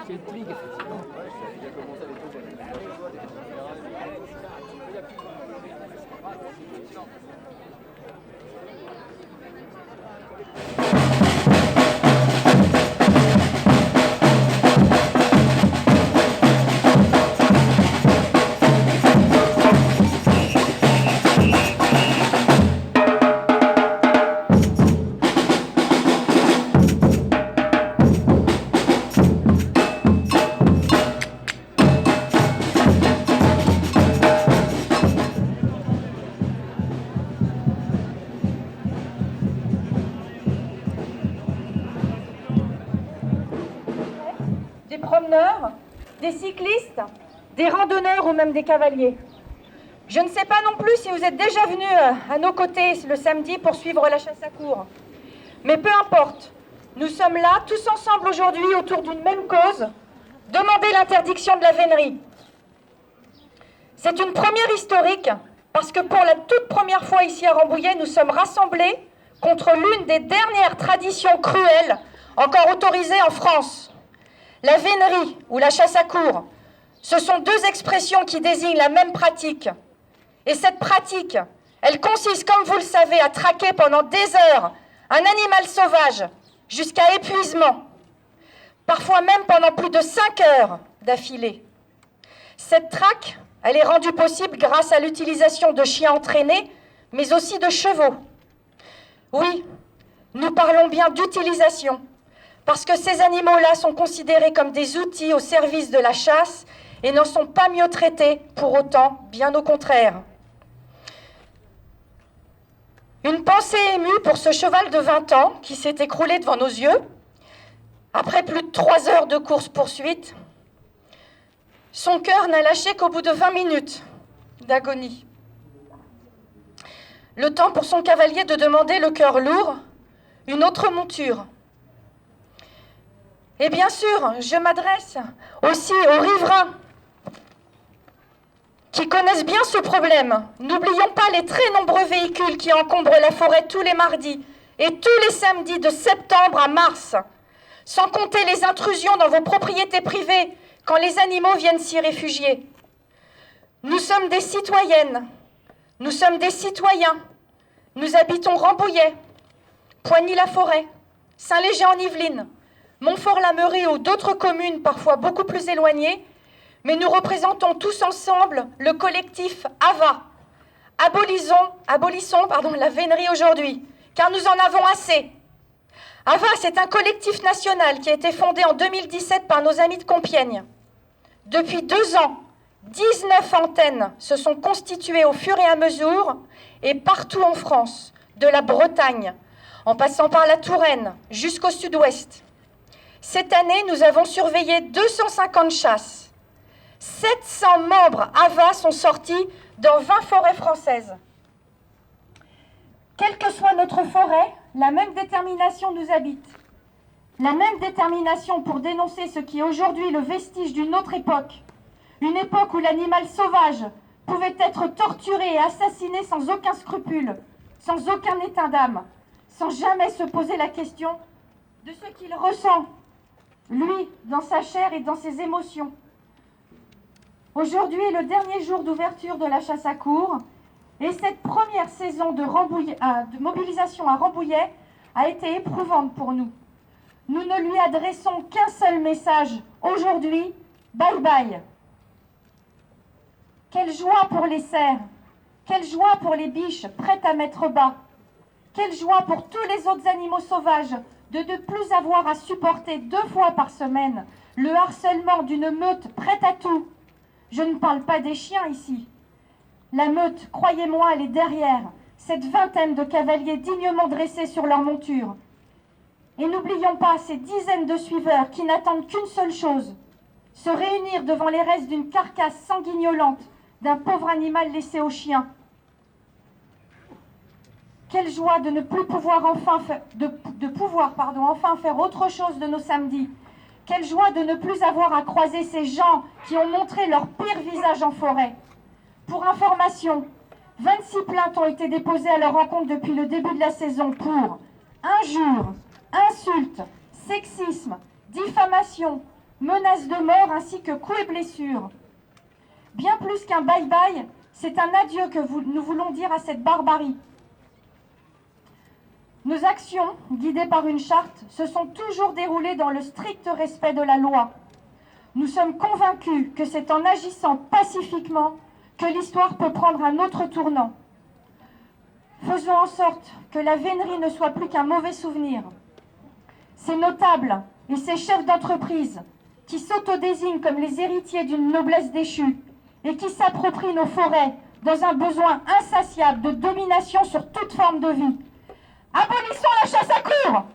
Quel pli, effectivement. Des promeneurs, des cyclistes, des randonneurs ou même des cavaliers. Je ne sais pas non plus si vous êtes déjà venus à nos côtés le samedi pour suivre la chasse à courre. Mais peu importe, nous sommes là tous ensemble aujourd'hui autour d'une même cause, demander l'interdiction de la vénerie. C'est une première historique parce que pour la toute première fois ici à Rambouillet, nous sommes rassemblés contre l'une des dernières traditions cruelles encore autorisées en France. La vénerie ou la chasse à courre, ce sont deux expressions qui désignent la même pratique. Et cette pratique, elle consiste, comme vous le savez, à traquer pendant des heures un animal sauvage jusqu'à épuisement, parfois même pendant plus de 5 heures d'affilée. Cette traque, elle est rendue possible grâce à l'utilisation de chiens entraînés, mais aussi de chevaux. Oui, nous parlons bien d'utilisation, parce que ces animaux-là sont considérés comme des outils au service de la chasse et n'en sont pas mieux traités pour autant, bien au contraire. Une pensée émue pour ce cheval de 20 ans qui s'est écroulé devant nos yeux, après plus de 3 heures de course-poursuite. Son cœur n'a lâché qu'au bout de 20 minutes d'agonie. Le temps pour son cavalier de demander, le cœur lourd, une autre monture. Et bien sûr, je m'adresse aussi aux riverains qui connaissent bien ce problème. N'oublions pas les très nombreux véhicules qui encombrent la forêt tous les mardis et tous les samedis de septembre à mars, sans compter les intrusions dans vos propriétés privées quand les animaux viennent s'y réfugier. Nous sommes des citoyennes, nous sommes des citoyens, nous habitons Rambouillet, Poigny-la-Forêt, Saint-Léger-en-Yvelines, Montfort-la-Meurie ou d'autres communes parfois beaucoup plus éloignées, mais nous représentons tous ensemble le collectif AVA. Abolissons la vénerie aujourd'hui, car nous en avons assez. AVA, c'est un collectif national qui a été fondé en 2017 par nos amis de Compiègne. Depuis 2 ans, 19 antennes se sont constituées au fur et à mesure et partout en France, de la Bretagne, en passant par la Touraine jusqu'au sud-ouest. Cette année, nous avons surveillé 250 chasses. 700 membres AVA sont sortis dans 20 forêts françaises. Quelle que soit notre forêt, la même détermination nous habite. La même détermination pour dénoncer ce qui est aujourd'hui le vestige d'une autre époque. Une époque où l'animal sauvage pouvait être torturé et assassiné sans aucun scrupule, sans aucun état d'âme, sans jamais se poser la question de ce qu'il ressent, lui, dans sa chair et dans ses émotions. Aujourd'hui est le dernier jour d'ouverture de la chasse à courre et cette première saison de mobilisation à Rambouillet a été éprouvante pour nous. Nous ne lui adressons qu'un seul message aujourd'hui, bye bye. Quelle joie pour les cerfs, quelle joie pour les biches prêtes à mettre bas, quelle joie pour tous les autres animaux sauvages de ne plus avoir à supporter 2 fois par semaine le harcèlement d'une meute prête à tout. Je ne parle pas des chiens ici. La meute, croyez-moi, elle est derrière, cette vingtaine de cavaliers dignement dressés sur leur monture. Et n'oublions pas ces dizaines de suiveurs qui n'attendent qu'une seule chose, se réunir devant les restes d'une carcasse sanguignolente d'un pauvre animal laissé aux chiens. Quelle joie de ne plus pouvoir enfin faire autre chose de nos samedis. Quelle joie de ne plus avoir à croiser ces gens qui ont montré leur pire visage en forêt. Pour information, 26 plaintes ont été déposées à leur encontre depuis le début de la saison pour injures, insultes, sexisme, diffamation, menaces de mort ainsi que coups et blessures. Bien plus qu'un bye-bye, c'est un adieu que nous voulons dire à cette barbarie. Nos actions, guidées par une charte, se sont toujours déroulées dans le strict respect de la loi. Nous sommes convaincus que c'est en agissant pacifiquement que l'histoire peut prendre un autre tournant. Faisons en sorte que la vénerie ne soit plus qu'un mauvais souvenir. Ces notables et ces chefs d'entreprise qui s'autodésignent comme les héritiers d'une noblesse déchue et qui s'approprient nos forêts dans un besoin insatiable de domination sur toute forme de vie. Abolissons la chasse à courre!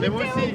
Mais moi aussi.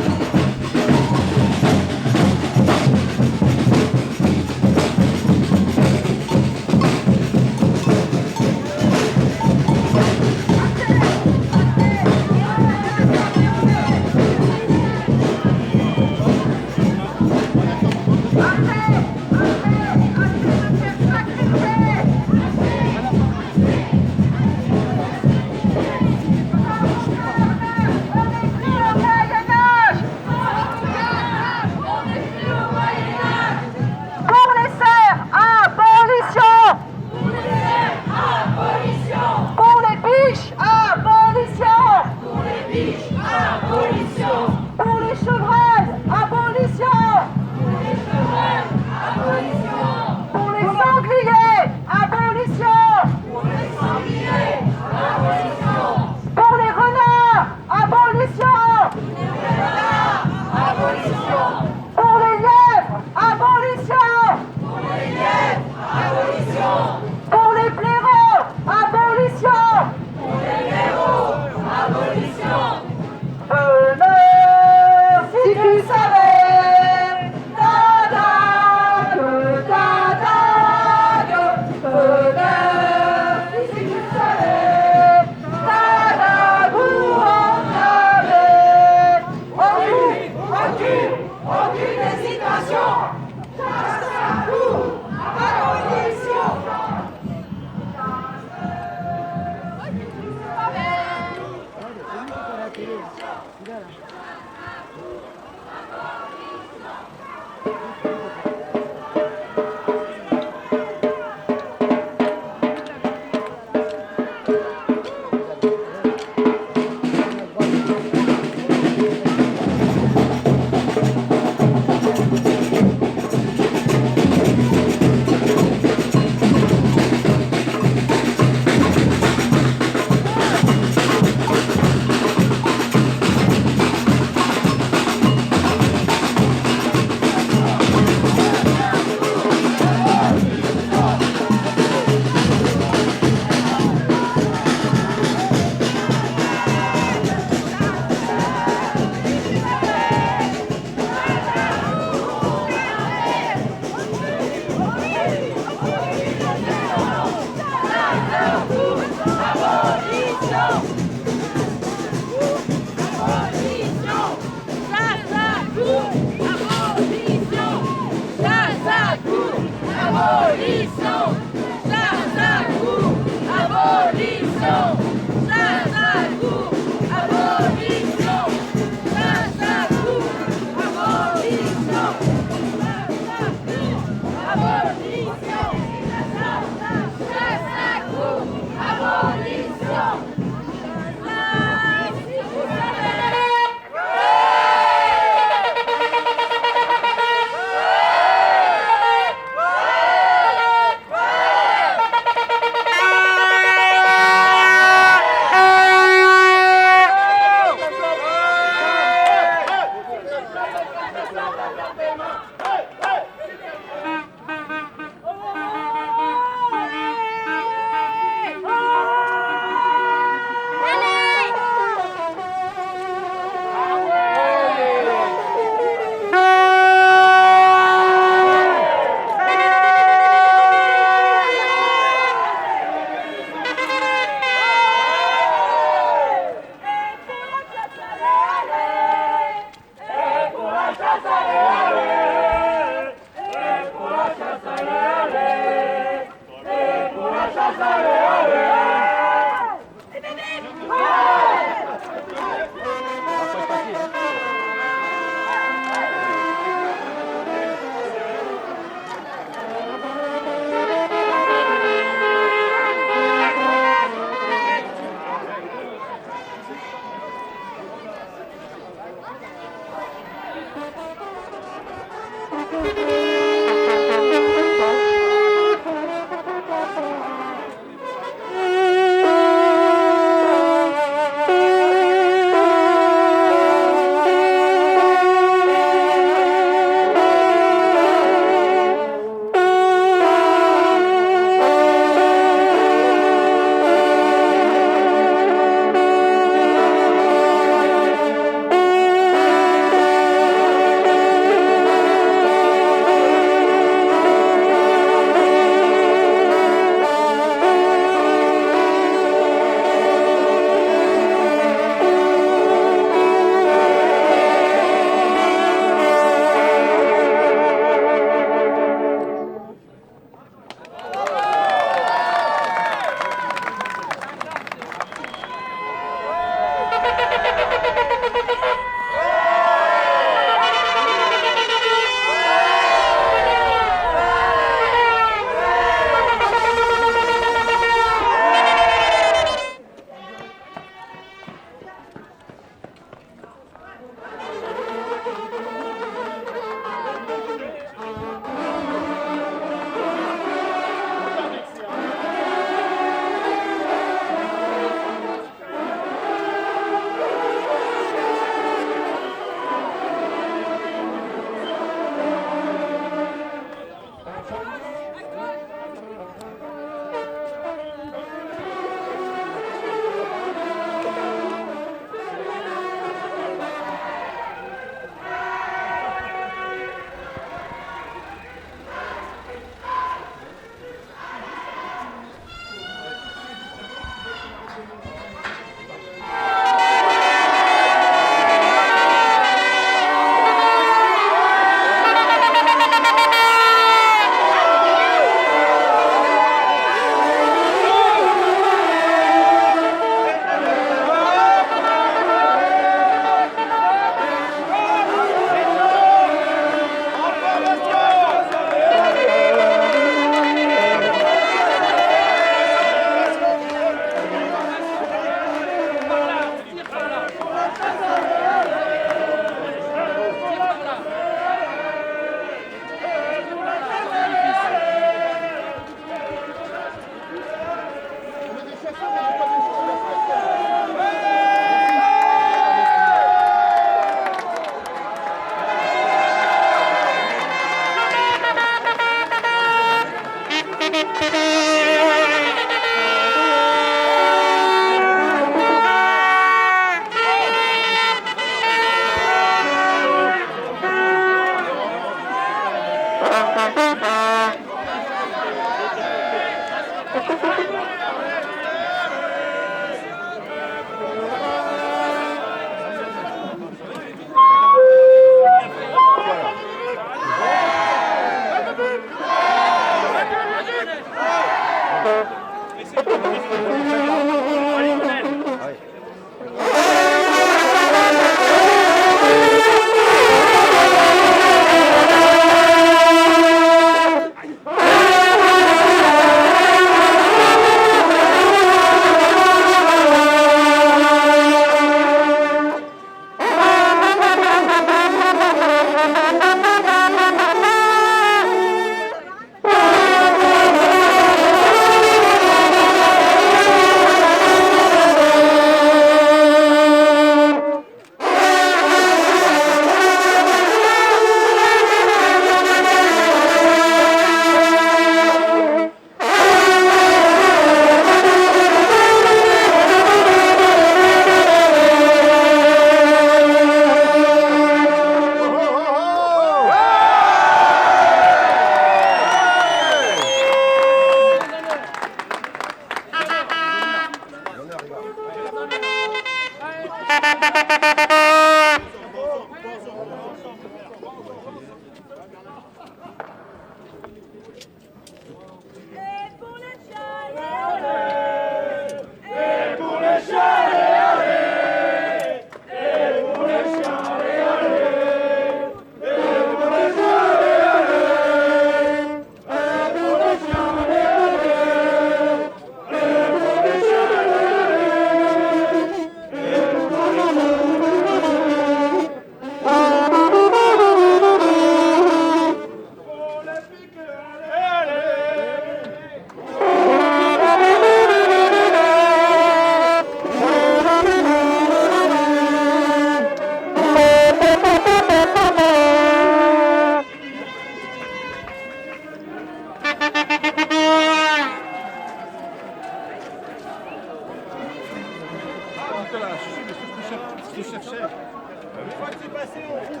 Une fois que c'est passé, on roule.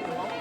Allez.